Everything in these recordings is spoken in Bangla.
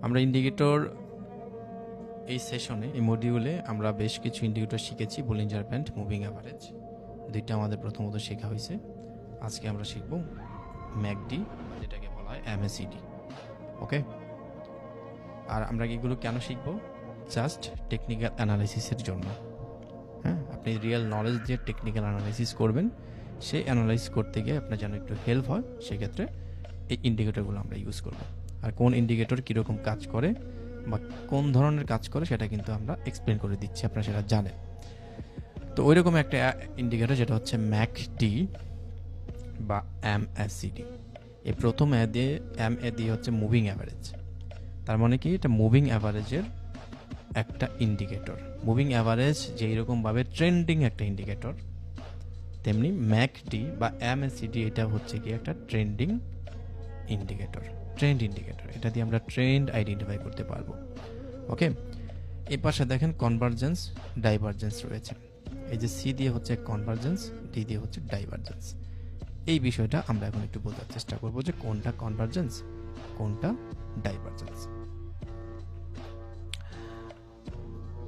আমরা ইন্ডিকেটর এই সেশনে এই মডিউলে আমরা বেশ কিছু ইন্ডিকেটর শিখেছি, বলিঞ্জার ব্যান্ড, মুভিং অ্যাভারেজ, দুইটা আমাদের প্রথমত শেখা হয়েছে। আজকে আমরা শিখব ম্যাকডি, যেটাকে বলা হয় এমএসিডি। ওকে, আর আমরা এগুলো কেন শিখব? জাস্ট টেকনিক্যাল অ্যানালাইসিসের জন্য। হ্যাঁ, আপনি রিয়েল নলেজ দিয়ে টেকনিক্যাল অ্যানালাইসিস করবেন, সেই অ্যানালাইজ করতে গিয়ে আপনার যেন একটু হেল্প হয়, সেক্ষেত্রে এই ইন্ডিকেটরগুলো আমরা ইউজ করব। আর কোন ইন্ডিকেটর কীরকম কাজ করে বা কোন ধরনের কাজ করে সেটা কিন্তু আমরা এক্সপ্লেন করে দিচ্ছি, আপনারা সেটা জানেন। তো ওই রকম একটা ইন্ডিকেটর যেটা হচ্ছে ম্যাকডি বা এমএসিডি। এই প্রথম এম এ দিয়ে হচ্ছে মুভিং অ্যাভারেজ। তার মানে কি, এটা মুভিং অ্যাভারেজের একটা ইন্ডিকেটর। মুভিং অ্যাভারেজ যেই রকমভাবে ট্রেন্ডিং একটা ইন্ডিকেটর, তেমনি ম্যাকডি বা এমএসিডি এটা হচ্ছে কি একটা ট্রেন্ডিং ইন্ডিকেটর, ট্রেন্ড ইন্ডিকেটর। এটা দিয়ে আমরা ট্রেন্ড আইডেন্টিফাই করতে পারবো। ওকে, এই পাশে দেখেন কনভার্জেন্স, ডাইভারজেন্স রয়েছে। এই যে সি দিয়ে হচ্ছে কনভার্জেন্স, ডি দিয়ে হচ্ছে ডাইভারজেন্স। এই বিষয়টা আমরা এখন একটু বোঝার চেষ্টা করবো যে কোনটা কনভার্জেন্স, কোনটা ডাইভারজেন্স।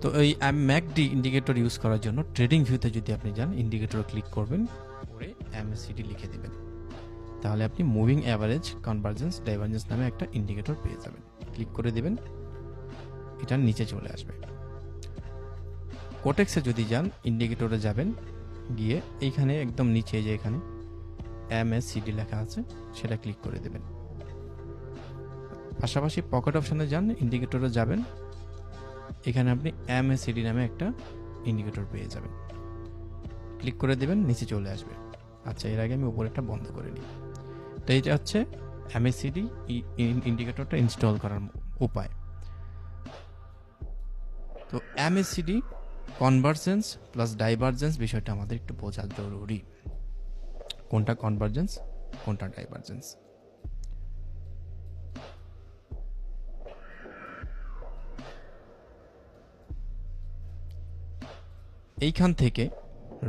তো এই ম্যাকডি ইন্ডিকেটর ইউজ করার জন্য ট্রেডিং ভিউতে যদি আপনি যান, ইন্ডিকেটর ক্লিক করবেন, করে এমএসিডি লিখে দেবেন, তাহলে আপনি মুভিং অ্যাভারেজ, কনভার্জেন্স, ডাইভারজেন্স নামে একটা ইন্ডিকেটর পেয়ে যাবেন। ক্লিক করে দেবেন, এটার নিচে চলে আসবে। কোটেক্সে যদি যান, ইন্ডিকেটরে যাবেন, গিয়ে এইখানে একদম নিচে যে এখানে এমএসিডি লেখা আছে সেটা ক্লিক করে দেবেন। পাশাপাশি পকেট অপশানে যান, ইন্ডিকেটরে যাবেন, এখানে আপনি এমএসিডি নামে একটা ইন্ডিকেটর পেয়ে যাবেন। ক্লিক করে দেবেন, নিচে চলে আসবে। আচ্ছা, এর আগে আমি উপরেরটা বন্ধ করে নিই। তো এইটা হচ্ছে এমএসিডি ইন্ডিকেটরটা ইনস্টল করার উপায়। তো এমএসিডি কনভার্জেন্স প্লাস ডাইভারজেন্স বিষয়টা আমাদের একটু বোঝা জরুরি। কোনটা কনভার্জেন্স, কোনটা ডাইভারজেন্স। এইখান থেকে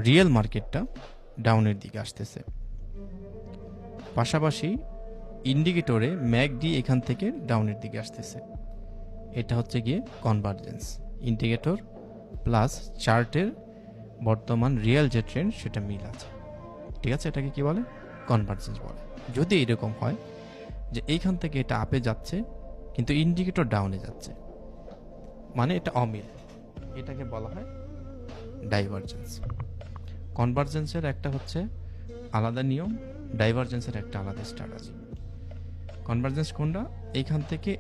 রিয়েল মার্কেটটা ডাউনের দিকে আসতেছে, পাশাপাশি ইন্ডিকেটরে ম্যাকডি এখান থেকে ডাউনের দিকে আসতেছে। এটা হচ্ছে গিয়ে কনভার্জেন্স। ইন্ডিকেটর প্লাস চার্টের বর্তমান রিয়েল যে ট্রেন্ড সেটা মিল আছে, ঠিক আছে, এটাকে কি বলে? কনভার্জেন্স বলে। যদি এরকম হয় যে এইখান থেকে এটা আপে যাচ্ছে কিন্তু ইন্ডিকেটর ডাউনে যাচ্ছে, মানে এটা অমিল, এটাকে বলা হয় ডাইভারজেন্স। কনভার্জেন্সের একটা হচ্ছে আলাদা নিয়ম, ডাইভারজেন্সের একটা আলাদা স্ট্র্যাটেজি। কনভার্জেন্স কোনটা? এইখান থেকে